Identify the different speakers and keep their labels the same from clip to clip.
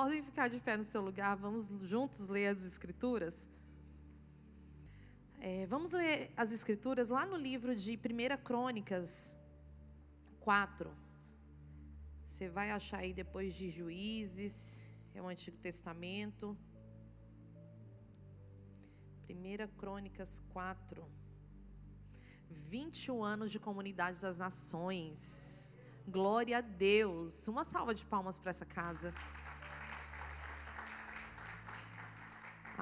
Speaker 1: podem ficar de pé no seu lugar, vamos juntos ler as Escrituras. Vamos ler as Escrituras lá no livro de 1 Crônicas 4. Você vai achar aí depois de Juízes, é o Antigo Testamento. 1 Crônicas 4. 21 anos de Comunidade das Nações. Glória a Deus. Uma salva de palmas para essa casa.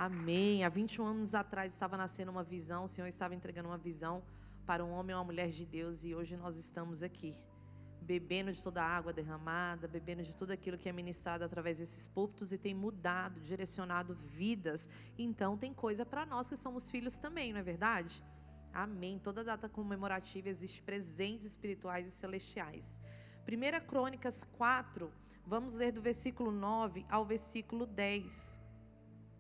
Speaker 1: Amém. Há 21 anos atrás estava nascendo uma visão, o Senhor estava entregando uma visão para um homem e uma mulher de Deus, e hoje nós estamos aqui, bebendo de toda a água derramada, bebendo de tudo aquilo que é ministrado através desses púlpitos, e tem mudado, direcionado vidas. Então tem coisa para nós que somos filhos também, não é verdade? Amém. Toda data comemorativa existe presentes espirituais e celestiais. 1 Crônicas 4, vamos ler do versículo 9 ao versículo 10.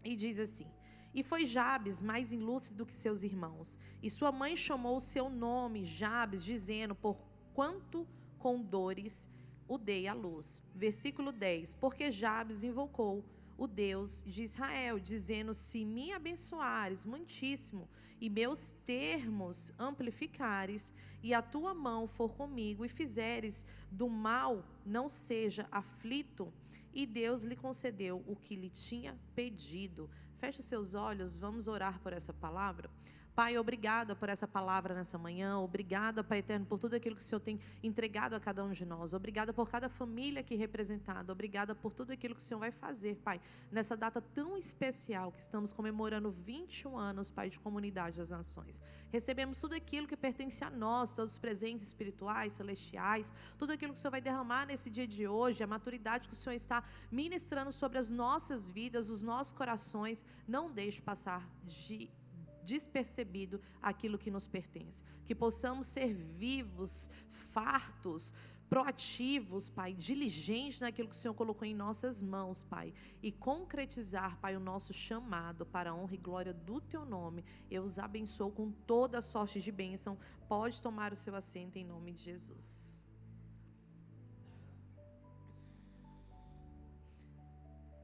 Speaker 1: E diz assim: E foi Jabes mais ilustre do que seus irmãos, e sua mãe chamou o seu nome Jabes, dizendo: Porquanto com dores o dei à luz. Versículo 10: Porque Jabes invocou o Deus de Israel, dizendo: Se me abençoares muitíssimo, e meus termos amplificares, e a tua mão for comigo, e fizeres do mal, não seja aflito. E Deus lhe concedeu o que lhe tinha pedido. Feche os seus olhos, vamos orar por essa palavra. Pai, obrigada por essa palavra nessa manhã. Obrigada, Pai eterno, por tudo aquilo que o Senhor tem entregado a cada um de nós. Obrigada por cada família aqui representada. Obrigada por tudo aquilo que o Senhor vai fazer, Pai, nessa data tão especial que estamos comemorando 21 anos, Pai, de Comunidade das Nações. Recebemos tudo aquilo que pertence a nós, todos os presentes espirituais, celestiais, tudo aquilo que o Senhor vai derramar nesse dia de hoje, a maturidade que o Senhor está ministrando sobre as nossas vidas, os nossos corações. Não deixe passar despercebido aquilo que nos pertence, que possamos ser vivos, fartos, proativos, Pai, diligentes naquilo que o Senhor colocou em nossas mãos, Pai, e concretizar, Pai, o nosso chamado para a honra e glória do Teu nome. Eu os abençoo com toda a sorte de bênção. Pode tomar o seu assento em nome de Jesus.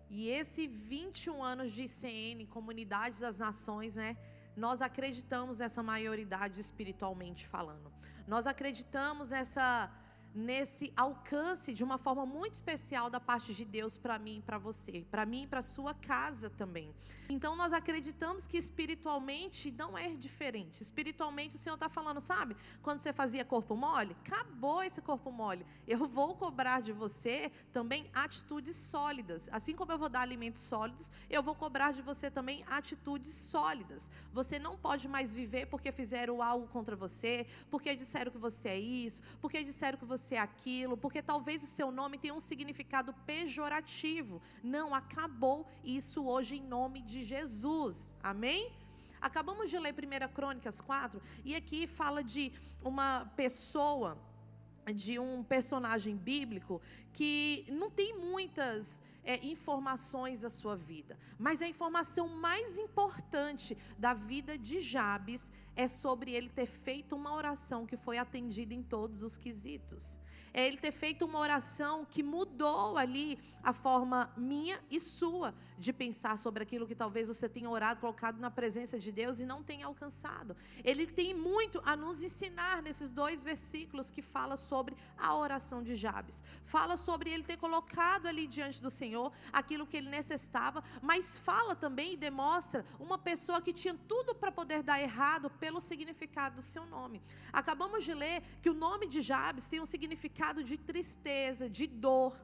Speaker 1: E esse 21 anos de ICN, Comunidade das Nações, né? Nós acreditamos nessa maioridade espiritualmente falando. Nós acreditamos nesse alcance de uma forma muito especial da parte de Deus para mim e para você, para mim e para a sua casa também. Então nós acreditamos que espiritualmente não é diferente. Espiritualmente o Senhor está falando, sabe? Quando você fazia corpo mole, acabou esse corpo mole. Eu vou cobrar de você também atitudes sólidas. Assim como eu vou dar alimentos sólidos, eu vou cobrar de você também atitudes sólidas. Você não pode mais viver porque fizeram algo contra você, porque disseram que você é isso, porque disseram que você é aquilo, porque talvez o seu nome tenha um significado pejorativo. Não, acabou isso hoje em nome de Jesus. Amém? Acabamos de ler 1 Crônicas 4, e aqui fala de uma pessoa, de um personagem bíblico que não tem muitas informações da sua vida, mas a informação mais importante da vida de Jabes é sobre ele ter feito uma oração que foi atendida em todos os quesitos. É ele ter feito uma oração que mudou ali a forma minha e sua de pensar sobre aquilo que talvez você tenha orado, colocado na presença de Deus e não tenha alcançado. Ele tem muito a nos ensinar nesses 2 versículos que fala sobre a oração de Jabes. Fala sobre ele ter colocado ali diante do Senhor aquilo que ele necessitava, mas fala também e demonstra uma pessoa que tinha tudo para poder dar errado pelo significado do seu nome. Acabamos de ler que o nome de Jabes tem um significado de tristeza, de dor.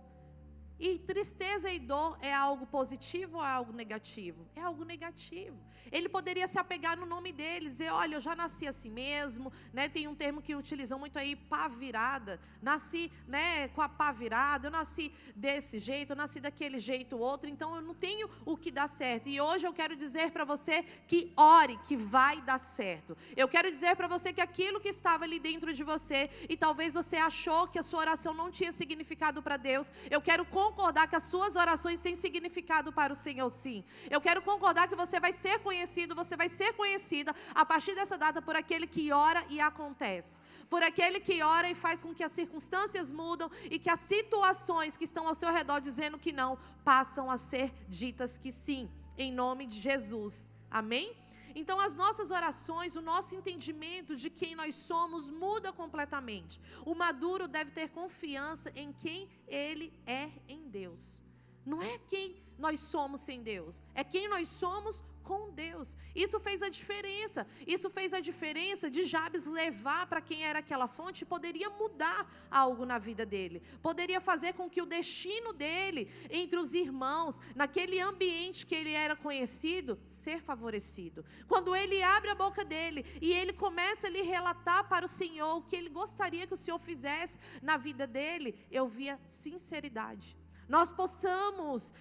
Speaker 1: E tristeza e dor é algo positivo ou é algo negativo? É algo negativo. Ele poderia se apegar no nome dele, dizer, olha, eu já nasci assim mesmo, né? Tem um termo que utilizam muito aí, pá virada. Nasci, né, com a pá virada, eu nasci desse jeito, eu nasci daquele jeito outro, então eu não tenho o que dar certo. E hoje eu quero dizer para você que ore, que vai dar certo. Eu quero dizer para você que aquilo que estava ali dentro de você, e talvez você achou que a sua oração não tinha significado para Deus, eu quero concordar que as suas orações têm significado para o Senhor, sim. Eu quero concordar que você vai ser conhecido, você vai ser conhecida a partir dessa data por aquele que ora e acontece. Por aquele que ora e faz com que as circunstâncias mudam e que as situações que estão ao seu redor dizendo que não, passam a ser ditas que sim, em nome de Jesus. Amém? Então as nossas orações, o nosso entendimento de quem nós somos muda completamente. O maduro deve ter confiança em quem ele é em Deus. Não é quem nós somos sem Deus, é quem nós somos com Deus. Isso fez a diferença. Isso fez a diferença de Jabes levar para quem era aquela fonte, poderia mudar algo na vida dele. Poderia fazer com que o destino dele, entre os irmãos, naquele ambiente que ele era conhecido, ser favorecido. Quando ele abre a boca dele e ele começa a lhe relatar para o Senhor o que ele gostaria que o Senhor fizesse na vida dele, eu via sinceridade. Nós possamos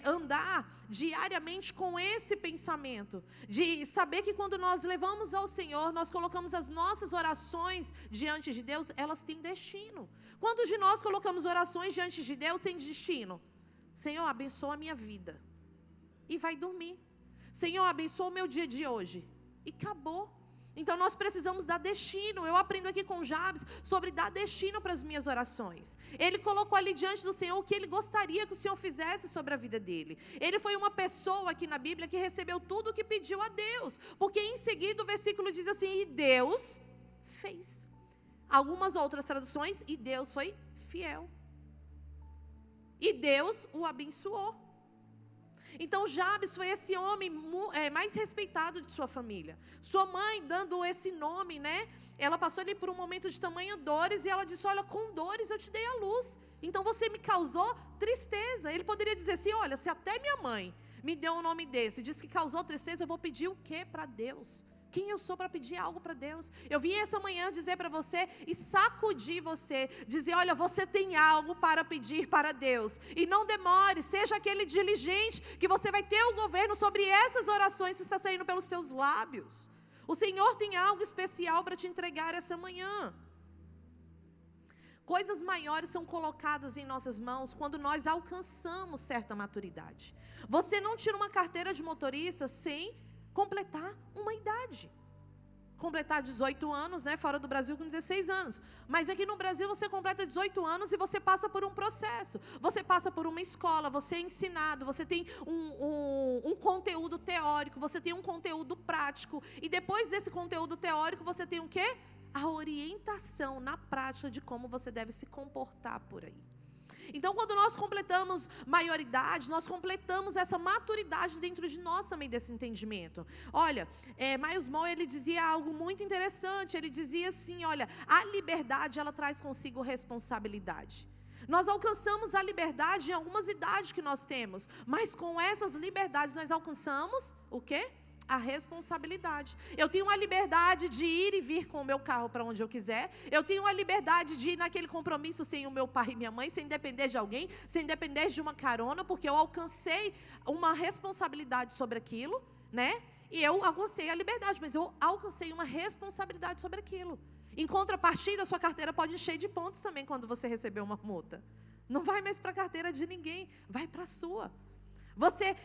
Speaker 1: andar diariamente com esse pensamento, de saber que quando nós levamos ao Senhor, nós colocamos as nossas orações diante de Deus, elas têm destino. Quantos de nós colocamos orações diante de Deus sem destino? Senhor, abençoa a minha vida. E vai dormir. Senhor, abençoa o meu dia de hoje. E acabou. Então nós precisamos dar destino. Eu aprendo aqui com Jabes sobre dar destino para as minhas orações. Ele colocou ali diante do Senhor o que ele gostaria que o Senhor fizesse sobre a vida dele. Ele foi uma pessoa aqui na Bíblia que recebeu tudo o que pediu a Deus. Porque em seguida o versículo diz assim, e Deus fez. Algumas outras traduções, e Deus foi fiel. E Deus o abençoou. Então Jabes foi esse homem mais respeitado de sua família. Sua mãe dando esse nome, né? Ela passou ali por um momento de tamanha dores e ela disse, olha, com dores eu te dei a luz. Então você me causou tristeza. Ele poderia dizer assim, olha, se até minha mãe me deu um nome desse, diz que causou tristeza, eu vou pedir o quê para Deus? Quem eu sou para pedir algo para Deus? Eu vim essa manhã dizer para você e sacudir você, dizer, olha, você tem algo para pedir para Deus. E não demore, seja aquele diligente que você vai ter o governo sobre essas orações que está saindo pelos seus lábios. O Senhor tem algo especial para te entregar essa manhã. Coisas maiores são colocadas em nossas mãos quando nós alcançamos certa maturidade. Você não tira uma carteira de motorista sem completar uma idade. Completar 18 anos, né? Fora do Brasil com 16 anos. Mas aqui no Brasil você completa 18 anos e você passa por um processo. Você passa por uma escola, você é ensinado, você tem um conteúdo teórico, você tem um conteúdo prático. E depois desse conteúdo teórico você tem o quê? A orientação na prática de como você deve se comportar por aí. Então, quando nós completamos maioridade, nós completamos essa maturidade dentro de nós também desse entendimento. Olha, Miles Monroe, ele dizia algo muito interessante. Ele dizia assim, olha, a liberdade, ela traz consigo responsabilidade. Nós alcançamos a liberdade em algumas idades que nós temos, mas com essas liberdades nós alcançamos o quê? A responsabilidade. Eu tenho a liberdade de ir e vir com o meu carro para onde eu quiser. Eu tenho a liberdade de ir naquele compromisso sem o meu pai e minha mãe, sem depender de alguém, sem depender de uma carona, porque eu alcancei uma responsabilidade sobre aquilo, né? E eu alcancei a liberdade, mas eu alcancei uma responsabilidade sobre aquilo. Em contrapartida, a sua carteira pode encher de pontos também quando você receber uma multa. Não vai mais para a carteira de ninguém, vai para a sua. Você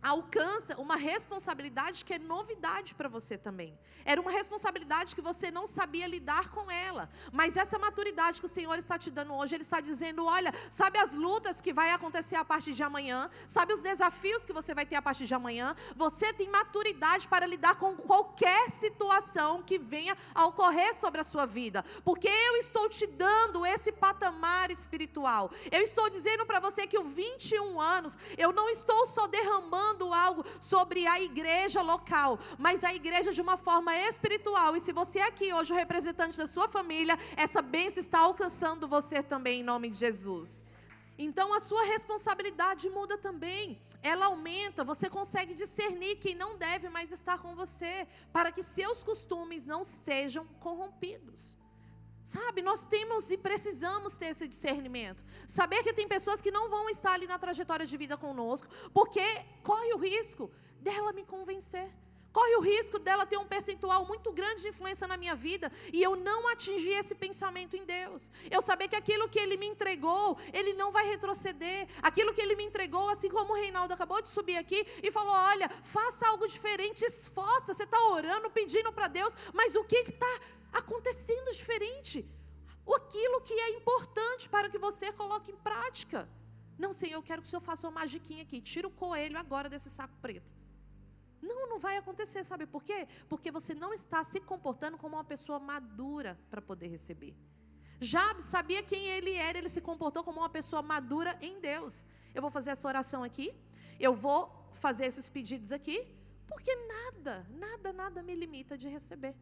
Speaker 1: alcança uma responsabilidade que é novidade para você também. Era uma responsabilidade que você não sabia lidar com ela. Mas essa maturidade que o Senhor está te dando hoje, Ele está dizendo, olha, sabe as lutas que vai acontecer a partir de amanhã? Sabe os desafios que você vai ter a partir de amanhã? Você tem maturidade para lidar com qualquer situação que venha a ocorrer sobre a sua vida. Porque eu estou te dando esse patamar espiritual. Eu estou dizendo para você que os 21 anos, eu não estou só derramando algo sobre a igreja local, mas a igreja de uma forma espiritual. E se você é aqui hoje o representante da sua família, essa bênção está alcançando você também em nome de Jesus. Então a sua responsabilidade muda também, ela aumenta, você consegue discernir quem não deve mais estar com você, para que seus costumes não sejam corrompidos. Sabe, nós temos e precisamos ter esse discernimento. Saber que tem pessoas que não vão estar ali na trajetória de vida conosco, porque corre o risco dela me convencer. Corre o risco dela ter um percentual muito grande de influência na minha vida e eu não atingir esse pensamento em Deus. Eu saber que aquilo que Ele me entregou, Ele não vai retroceder. Aquilo que Ele me entregou, assim como o Reinaldo acabou de subir aqui e falou, olha, faça algo diferente, esforça. Você está orando, pedindo para Deus, mas o que está acontecendo diferente? Aquilo que é importante para que você coloque em prática. Não, Senhor, eu quero que o Senhor faça uma magiquinha aqui. Tira o coelho agora desse saco preto. Não vai acontecer, sabe por quê? Porque você não está se comportando como uma pessoa madura para poder receber. Jabes sabia quem ele era, ele se comportou como uma pessoa madura em Deus. Eu vou fazer essa oração aqui, eu vou fazer esses pedidos aqui, porque nada me limita de receber.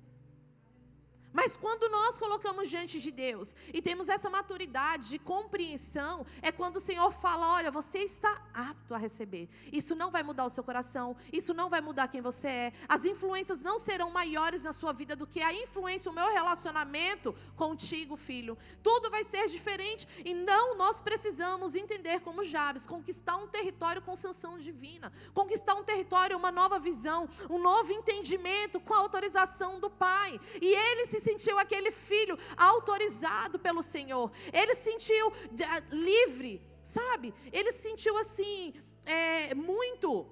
Speaker 1: Mas quando nós colocamos diante de Deus e temos essa maturidade de compreensão, é quando o Senhor fala, olha, você está apto a receber. Isso não vai mudar o seu coração, isso não vai mudar quem você é. As influências não serão maiores na sua vida do que a influência, o meu relacionamento contigo, filho. Tudo vai ser diferente e não, nós precisamos entender como Jabes, conquistar um território com sanção divina, conquistar um território, uma nova visão, um novo entendimento com a autorização do Pai. E ele se sentiu aquele filho autorizado pelo Senhor. Ele se sentiu livre, sabe? Ele se sentiu assim, muito,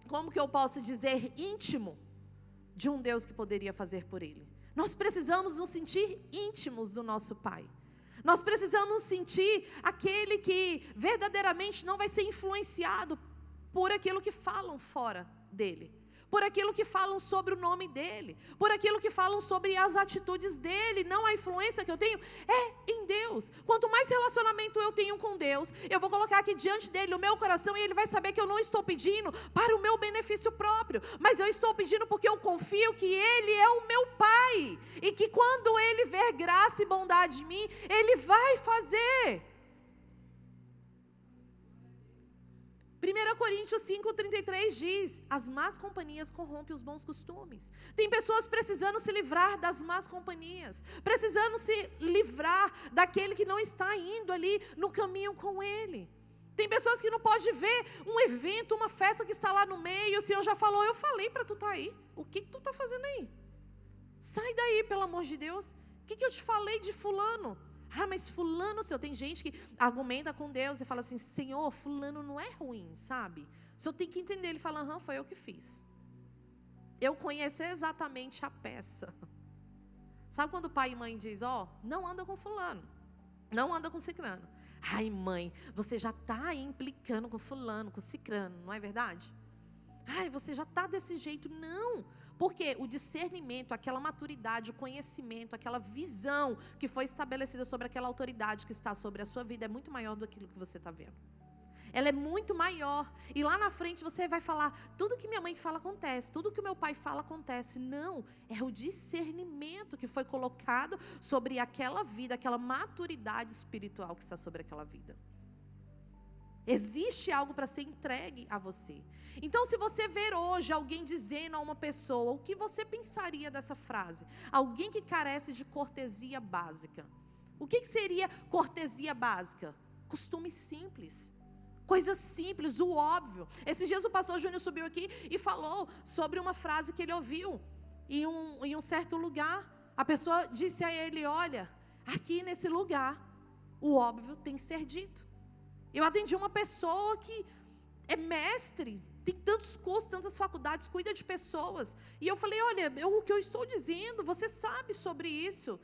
Speaker 1: como que eu posso dizer, íntimo de um Deus que poderia fazer por ele. Nós precisamos nos sentir íntimos do nosso Pai. Nós precisamos sentir aquele que verdadeiramente não vai ser influenciado por aquilo que falam fora dele, por aquilo que falam sobre o nome dele, por aquilo que falam sobre as atitudes dele. Não, a influência que eu tenho é em Deus. Quanto mais relacionamento eu tenho com Deus, eu vou colocar aqui diante dele o meu coração e ele vai saber que eu não estou pedindo para o meu benefício próprio, mas eu estou pedindo porque eu confio que ele é o meu Pai, e que quando ele ver graça e bondade em mim, ele vai fazer. 1 Coríntios 5,33 diz, as más companhias corrompem os bons costumes. Tem pessoas precisando se livrar das más companhias, precisando se livrar daquele que não está indo ali no caminho com ele. Tem pessoas que não podem ver um evento, uma festa que está lá no meio, o Senhor já falou, eu falei para tu estar aí, o que tu está fazendo aí? Sai daí, pelo amor de Deus, o que eu te falei de fulano? Ah, mas fulano, Senhor, tem gente que argumenta com Deus e fala assim, Senhor, fulano não é ruim, sabe? O Senhor tem que entender, ele fala, foi eu que fiz. Eu conheço exatamente a peça. Sabe quando o pai e mãe diz, não anda com fulano, não anda com cicrano. Ai, mãe, você já está aí implicando com fulano, com cicrano, não é verdade? Ai, você já está desse jeito. Não, porque o discernimento, aquela maturidade, o conhecimento, aquela visão que foi estabelecida sobre aquela autoridade que está sobre a sua vida é muito maior do que aquilo que você está vendo. Ela é muito maior. E lá na frente você vai falar, tudo que minha mãe fala acontece, tudo que o meu pai fala acontece. Não, é o discernimento que foi colocado sobre aquela vida, aquela maturidade espiritual que está sobre aquela vida. Existe algo para ser entregue a você. Então, se você ver hoje alguém dizendo a uma pessoa, o que você pensaria dessa frase? Alguém que carece de cortesia básica. O que seria cortesia básica? Costume simples. Coisas simples, o óbvio. Esses dias o pastor Júnior subiu aqui e falou sobre uma frase que ele ouviu em um certo lugar. A pessoa disse a ele, olha, aqui nesse lugar, o óbvio tem que ser dito. Eu atendi uma pessoa que é mestre, tem tantos cursos, tantas faculdades, cuida de pessoas. E eu falei, olha, o que eu estou dizendo, você sabe sobre isso.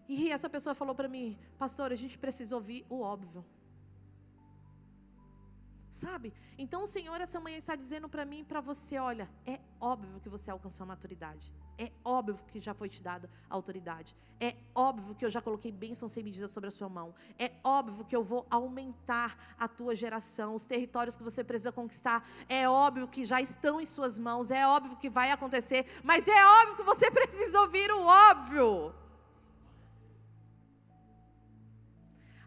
Speaker 1: E essa pessoa falou para mim, pastor, a gente precisa ouvir o óbvio. Sabe? Então o Senhor essa manhã está dizendo para mim e para você, olha, é óbvio que você alcançou a maturidade. É óbvio que já foi te dada a autoridade. É óbvio que eu já coloquei bênção sem medida sobre a sua mão. É óbvio que eu vou aumentar a tua geração, os territórios que você precisa conquistar. É óbvio que já estão em suas mãos. É óbvio que vai acontecer. Mas é óbvio que você precisa ouvir o óbvio.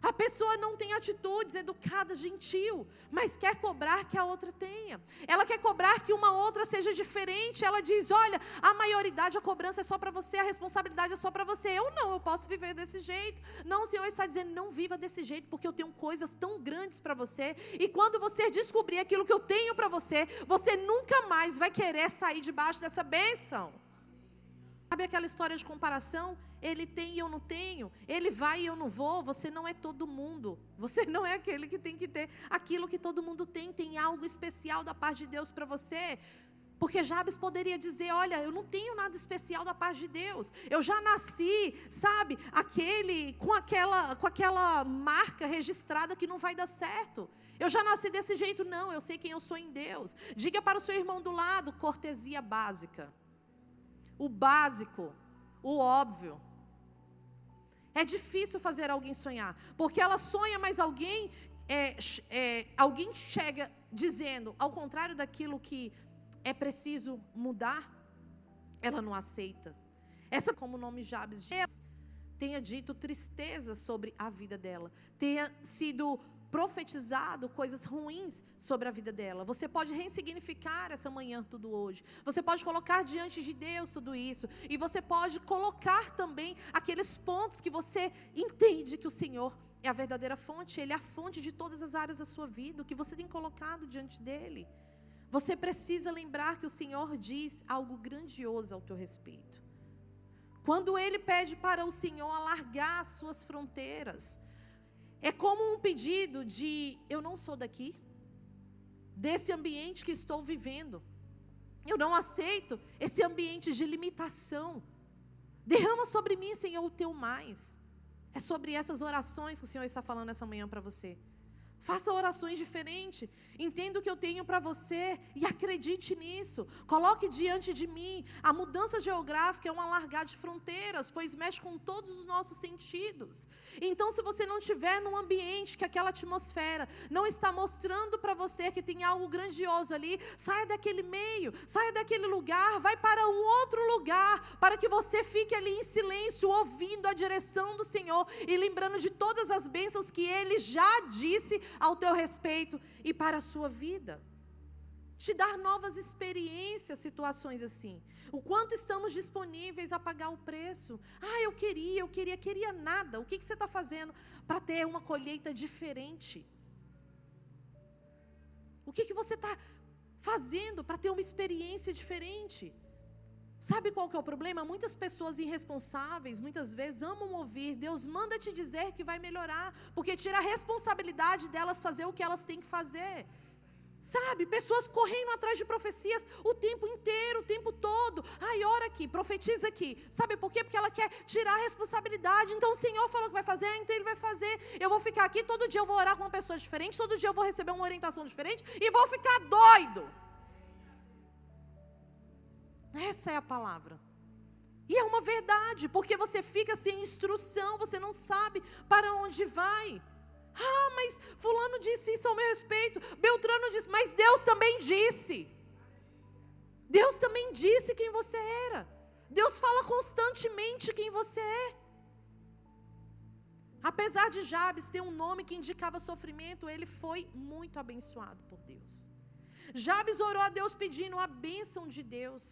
Speaker 1: A pessoa não tem atitudes educadas, gentil, mas quer cobrar que a outra tenha. Ela quer cobrar que uma outra seja diferente. Ela diz, olha, a maioridade, a cobrança é só para você, a responsabilidade é só para você. Eu posso viver desse jeito. Não, o Senhor está dizendo, não viva desse jeito, porque eu tenho coisas tão grandes para você. E quando você descobrir aquilo que eu tenho para você, você nunca mais vai querer sair debaixo dessa bênção. Sabe aquela história de comparação? Ele tem e eu não tenho, ele vai e eu não vou. Você não é todo mundo, você não é aquele que tem que ter aquilo que todo mundo tem. Tem algo especial da parte de Deus para você. Porque Jabes poderia dizer, olha, eu não tenho nada especial da parte de Deus. Eu já nasci, sabe, com aquela marca registrada que não vai dar certo. Eu já nasci desse jeito. Não, eu sei quem eu sou em Deus. Diga para o seu irmão do lado, cortesia básica. O básico, o óbvio. É difícil fazer alguém sonhar, porque ela sonha, mas alguém chega dizendo, ao contrário daquilo que é preciso mudar, ela não aceita. Essa, como o nome Jabes diz, tenha dito tristeza sobre a vida dela, tenha sido profetizado coisas ruins sobre a vida dela. Você pode ressignificar essa manhã tudo hoje. Você pode colocar diante de Deus tudo isso. E você pode colocar também aqueles pontos que você entende que o Senhor é a verdadeira fonte. Ele é a fonte de todas as áreas da sua vida. O que você tem colocado diante dele. Você precisa lembrar que o Senhor diz algo grandioso ao teu respeito. Quando Ele pede para o Senhor alargar as suas fronteiras, é como um pedido de, eu não sou daqui, desse ambiente que estou vivendo. Eu não aceito esse ambiente de limitação. Derrama sobre mim, Senhor, o teu mais. É sobre essas orações que o Senhor está falando essa manhã para você. Faça orações diferentes. Entenda o que eu tenho para você e acredite nisso. Coloque diante de mim. A mudança geográfica é um alargar de fronteiras, pois mexe com todos os nossos sentidos. Então, se você não estiver num ambiente que aquela atmosfera não está mostrando para você que tem algo grandioso ali, saia daquele meio, saia daquele lugar, vai para um outro lugar, para que você fique ali em silêncio, ouvindo a direção do Senhor e lembrando de todas as bênçãos que Ele já disse ao teu respeito e para a sua vida. Te dar novas experiências, situações assim. O quanto estamos disponíveis a pagar o preço. Eu queria nada. O que você está fazendo para ter uma colheita diferente? O que você está fazendo para ter uma experiência diferente? Sabe qual que é o problema? Muitas pessoas irresponsáveis, muitas vezes amam ouvir, Deus manda te dizer que vai melhorar, porque tira a responsabilidade delas fazer o que elas têm que fazer. Sabe, pessoas correndo atrás de profecias o tempo inteiro, o tempo todo. Ora aqui, profetiza aqui. Sabe por quê? Porque ela quer tirar a responsabilidade. Então o Senhor falou que vai fazer, então Ele vai fazer. Eu vou ficar aqui, todo dia eu vou orar com uma pessoa diferente, todo dia eu vou receber uma orientação diferente e vou ficar doido. Essa é a palavra. E é uma verdade, porque você fica sem instrução, você não sabe para onde vai. Mas fulano disse isso ao meu respeito, Beltrano disse, mas Deus também disse. Deus também disse quem você era. Deus fala constantemente quem você é. Apesar de Jabes ter um nome que indicava sofrimento, ele foi muito abençoado por Deus. Jabes orou a Deus pedindo a bênção de Deus.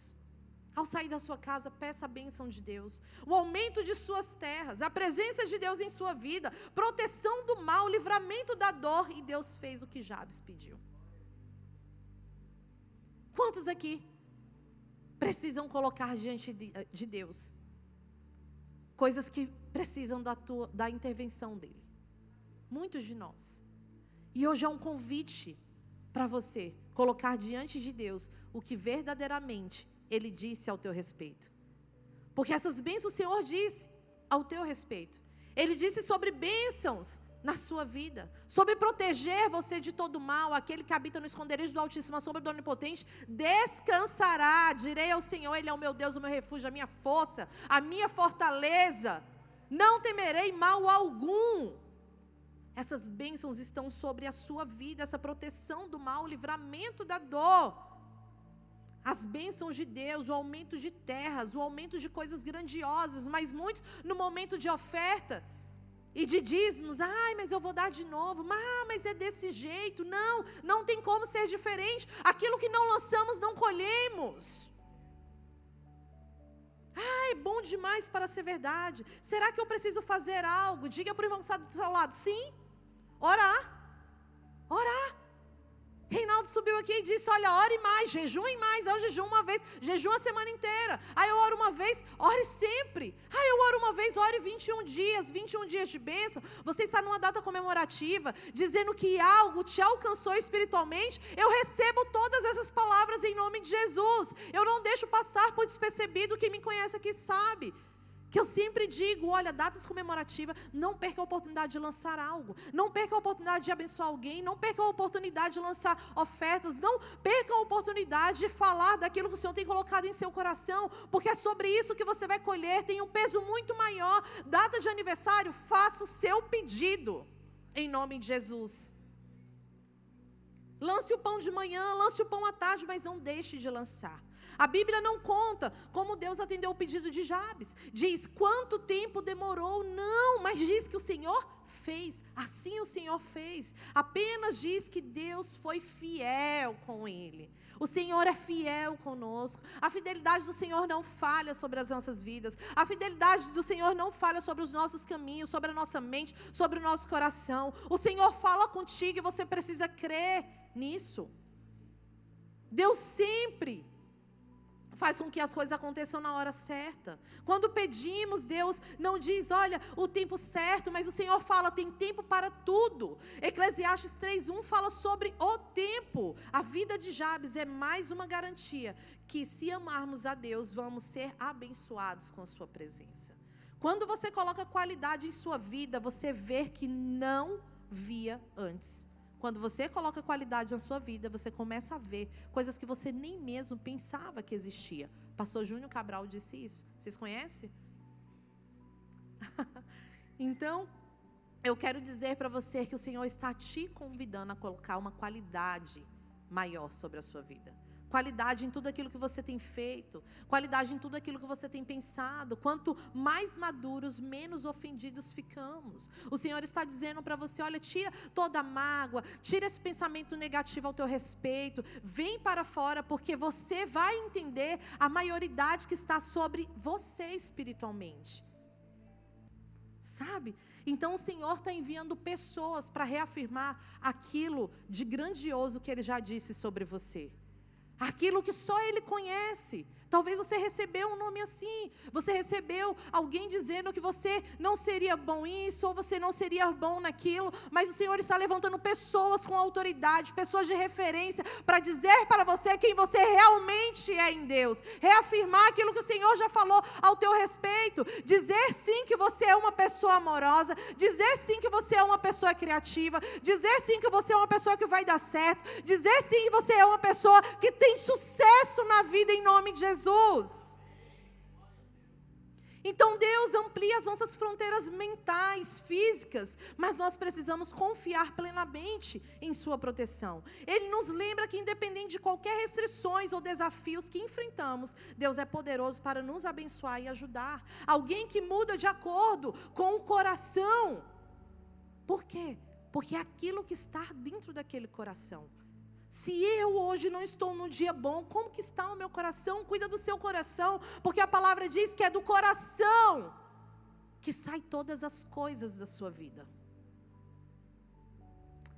Speaker 1: Ao sair da sua casa, peça a bênção de Deus, o aumento de suas terras, a presença de Deus em sua vida, proteção do mal, livramento da dor, e Deus fez o que Jabes pediu. Quantos aqui precisam colocar diante de Deus coisas que precisam da intervenção dEle? Muitos de nós. E hoje é um convite para você colocar diante de Deus o que verdadeiramente Ele disse ao teu respeito. Porque essas bênçãos o Senhor disse ao teu respeito. Ele disse sobre bênçãos na sua vida, sobre proteger você de todo mal. Aquele que habita no esconderijo do Altíssimo, a sombra do Onipotente, descansará. Direi ao Senhor, Ele é o meu Deus, o meu refúgio, a minha força, a minha fortaleza. Não temerei mal algum. Essas bênçãos estão sobre a sua vida, essa proteção do mal, o livramento da dor. As bênçãos de Deus, o aumento de terras, o aumento de coisas grandiosas, mas muitos no momento de oferta, e de dízimos, mas eu vou dar de novo, mas é desse jeito, não tem como ser diferente, aquilo que não lançamos não colhemos. É bom demais para ser verdade. Será que eu preciso fazer algo? Diga para o irmão que está do seu lado, sim, orar. Reinaldo subiu aqui e disse, olha, ore mais, jejuem mais. Eu jejuo uma vez, jejuo a semana inteira. Eu oro uma vez, ore sempre. Eu oro uma vez, ore 21 dias de bênção. Você está numa data comemorativa, dizendo que algo te alcançou espiritualmente. Eu recebo todas essas palavras em nome de Jesus. Eu não deixo passar por despercebido. Quem me conhece aqui sabe que eu sempre digo, olha, datas comemorativas, não perca a oportunidade de lançar algo, não perca a oportunidade de abençoar alguém, não perca a oportunidade de lançar ofertas, não perca a oportunidade de falar daquilo que o Senhor tem colocado em seu coração, porque é sobre isso que você vai colher, tem um peso muito maior. Data de aniversário, faça o seu pedido, em nome de Jesus. Lance o pão de manhã, lance o pão à tarde, mas não deixe de lançar. A Bíblia não conta como Deus atendeu o pedido de Jabes. Diz quanto tempo demorou, não, mas diz que o Senhor fez, assim o Senhor fez. Apenas diz que Deus foi fiel com ele. O Senhor é fiel conosco. A fidelidade do Senhor não falha sobre as nossas vidas. A fidelidade do Senhor não falha sobre os nossos caminhos, sobre a nossa mente, sobre o nosso coração. O Senhor fala contigo e você precisa crer nisso. Deus sempre faz com que as coisas aconteçam na hora certa. Quando pedimos, Deus não diz, olha, o tempo certo, mas o Senhor fala, tem tempo para tudo. Eclesiastes 3:1 fala sobre o tempo. A vida de Jabes é mais uma garantia que, se amarmos a Deus, vamos ser abençoados com a sua presença. Quando você coloca qualidade em sua vida, você vê que não via antes. Quando você coloca qualidade na sua vida, você começa a ver coisas que você nem mesmo pensava que existia. Pastor Júnior Cabral disse isso. Vocês conhecem? Então, eu quero dizer para você que o Senhor está te convidando a colocar uma qualidade maior sobre a sua vida. Qualidade em tudo aquilo que você tem feito, qualidade em tudo aquilo que você tem pensado. Quanto mais maduros, menos ofendidos ficamos. O Senhor está dizendo para você, olha, tira toda a mágoa, tira esse pensamento negativo ao teu respeito, vem para fora, porque você vai entender a maioridade que está sobre você espiritualmente. Sabe? Então o Senhor está enviando pessoas para reafirmar aquilo de grandioso que Ele já disse sobre você. Aquilo que só Ele conhece. Talvez você recebeu um nome assim. Você recebeu alguém dizendo que você não seria bom isso, ou você não seria bom naquilo. Mas o Senhor está levantando pessoas com autoridade, pessoas de referência, para dizer para você quem você realmente é em Deus. Reafirmar aquilo que o Senhor já falou ao teu respeito. Dizer sim que você é uma pessoa amorosa. Dizer sim que você é uma pessoa criativa. Dizer sim que você é uma pessoa que vai dar certo. Dizer sim que você é uma pessoa que tem sucesso na vida em nome de Jesus. Então Deus amplia as nossas fronteiras mentais, físicas, mas nós precisamos confiar plenamente em sua proteção. Ele nos lembra que independente de qualquer restrições ou desafios que enfrentamos, Deus é poderoso para nos abençoar e ajudar. Alguém que muda de acordo com o coração. Por quê? Porque é aquilo que está dentro daquele coração. Se eu hoje não estou num dia bom, como que está o meu coração? Cuida do seu coração, porque a palavra diz que é do coração que sai todas as coisas da sua vida.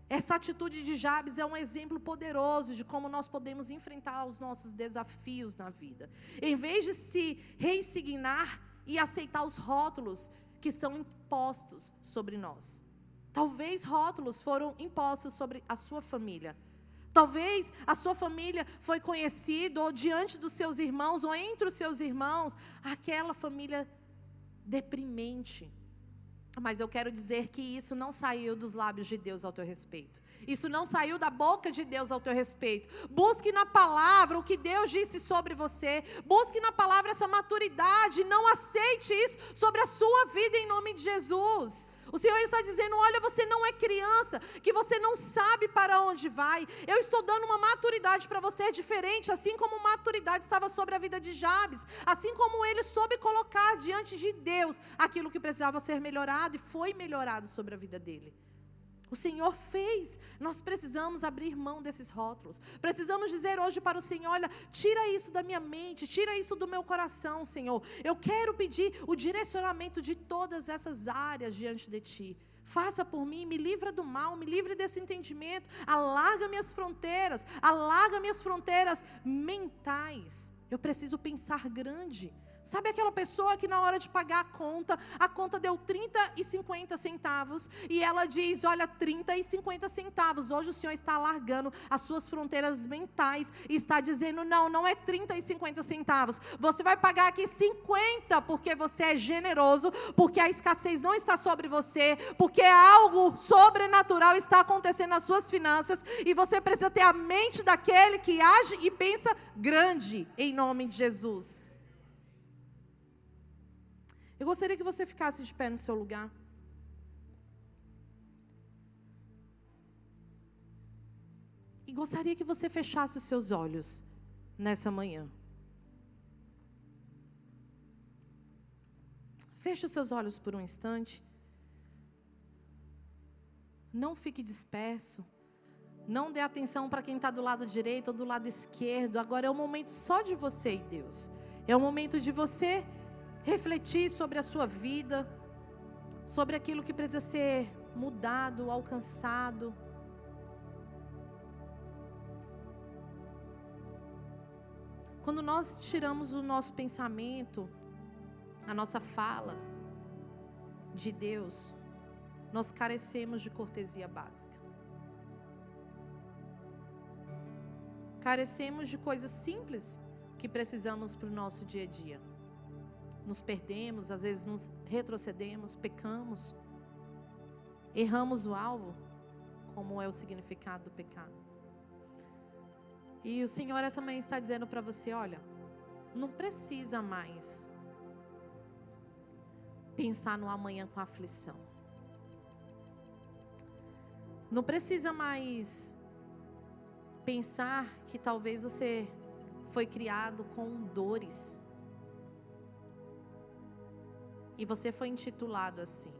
Speaker 1: Essa atitude de Jabes é um exemplo poderoso de como nós podemos enfrentar os nossos desafios na vida. Em vez de se resignar e aceitar os rótulos que são impostos sobre nós. Talvez rótulos foram impostos sobre a sua família. Talvez a sua família foi conhecida, ou diante dos seus irmãos, ou entre os seus irmãos, aquela família deprimente. Mas eu quero dizer que isso não saiu dos lábios de Deus ao teu respeito. Isso não saiu da boca de Deus ao teu respeito. Busque na palavra o que Deus disse sobre você. Busque na palavra essa maturidade. Não aceite isso sobre a sua vida em nome de Jesus. O Senhor está dizendo, olha, você não é criança, que você não sabe para onde vai. Eu estou dando uma maturidade para você diferente, assim como maturidade estava sobre a vida de Jabes, assim como ele soube colocar diante de Deus aquilo que precisava ser melhorado, e foi melhorado sobre a vida dele. O Senhor fez. Nós precisamos abrir mão desses rótulos. Precisamos dizer hoje para o Senhor, olha, tira isso da minha mente, tira isso do meu coração, Senhor. Eu quero pedir o direcionamento de todas essas áreas diante de Ti. Faça por mim, me livra do mal, me livre desse entendimento. Alarga minhas fronteiras mentais. Eu preciso pensar grande. Sabe aquela pessoa que na hora de pagar a conta deu 30 e 50 centavos, e ela diz, olha, 30 e 50 centavos, hoje o Senhor está alargando as suas fronteiras mentais, e está dizendo, não é 30 e 50 centavos, você vai pagar aqui 50, porque você é generoso, porque a escassez não está sobre você, porque algo sobrenatural está acontecendo nas suas finanças, e você precisa ter a mente daquele que age e pensa grande, em nome de Jesus. Eu gostaria que você ficasse de pé no seu lugar. E gostaria que você fechasse os seus olhos nessa manhã. Feche os seus olhos por um instante. Não fique disperso. Não dê atenção para quem está do lado direito ou do lado esquerdo. Agora é um momento só de você e Deus. É um momento de você refletir sobre a sua vida, sobre aquilo que precisa ser mudado, alcançado. Quando nós tiramos o nosso pensamento, a nossa fala de Deus, nós carecemos de cortesia básica. Carecemos de coisas simples que precisamos para o nosso dia a dia. Nos perdemos, às vezes nos retrocedemos, pecamos, erramos o alvo, como é o significado do pecado. E o Senhor essa manhã está dizendo para você, olha, não precisa mais pensar no amanhã com aflição. Não precisa mais pensar que talvez você foi criado com dores. E você foi intitulado assim.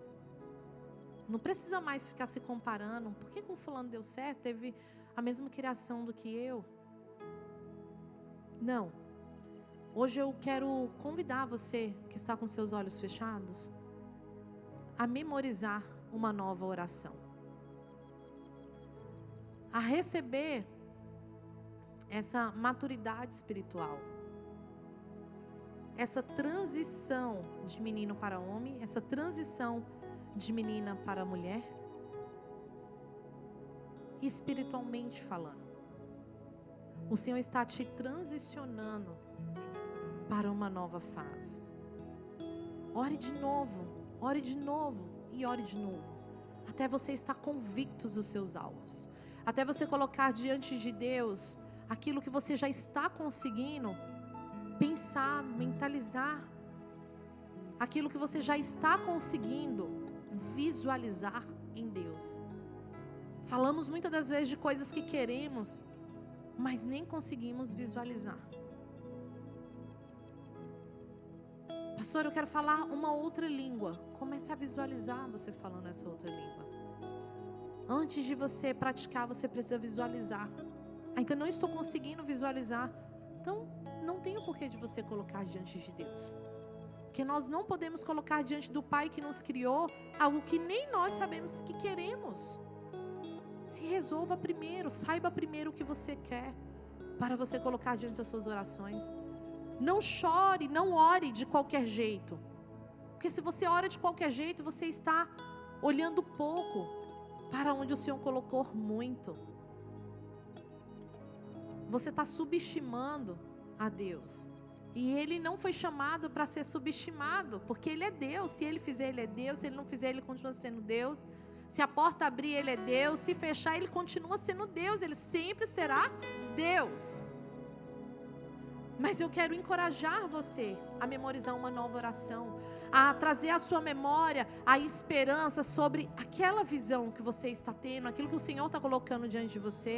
Speaker 1: Não precisa mais ficar se comparando. Por que com fulano deu certo? Teve a mesma criação do que eu? Não. Hoje eu quero convidar você, que está com seus olhos fechados, a memorizar uma nova oração. A receber essa maturidade espiritual. Essa transição de menino para homem, essa transição de menina para mulher, espiritualmente falando. O Senhor está te transicionando para uma nova fase. Ore de novo e ore de novo, até você estar convicto dos seus alvos, até você colocar diante de Deus aquilo que você já está conseguindo pensar, mentalizar, aquilo que você já está conseguindo visualizar em Deus. Falamos muitas das vezes de coisas que queremos, mas nem conseguimos visualizar. Pastor, eu quero falar uma outra língua. Comece a visualizar você falando essa outra língua. Antes de você praticar, você precisa visualizar. Ainda não estou conseguindo visualizar. Então, não tem o porquê de você colocar diante de Deus. Porque nós não podemos colocar diante do Pai que nos criou algo que nem nós sabemos que queremos. Se resolva primeiro, saiba primeiro o que você quer, para você colocar diante das suas orações. Não chore, não ore de qualquer jeito. Porque se você ora de qualquer jeito, você está olhando pouco para onde o Senhor colocou muito. Você está subestimando a Deus. E Ele não foi chamado para ser subestimado, porque Ele é Deus. Se Ele fizer, Ele é Deus. Se Ele não fizer, Ele continua sendo Deus. Se a porta abrir, Ele é Deus. Se fechar, Ele continua sendo Deus. Ele sempre será Deus. Mas eu quero encorajar você a memorizar uma nova oração, a trazer à sua memória a esperança sobre aquela visão que você está tendo, aquilo que o Senhor está colocando diante de você.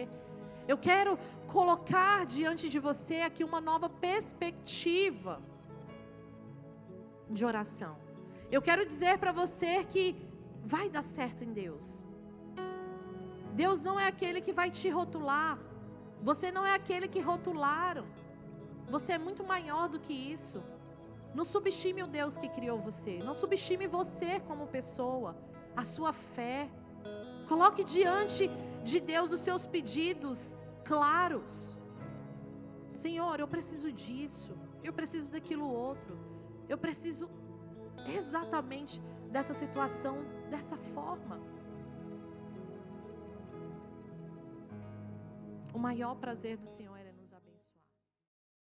Speaker 1: Eu quero colocar diante de você aqui uma nova perspectiva de oração. Eu quero dizer para você que vai dar certo em Deus. Deus não é aquele que vai te rotular. Você não é aquele que rotularam. Você é muito maior do que isso. Não subestime o Deus que criou você. Não subestime você como pessoa, a sua fé. Coloque diante de Deus os seus pedidos claros. Senhor, eu preciso disso. Eu preciso daquilo outro. Eu preciso exatamente dessa situação, dessa forma. O maior prazer do Senhor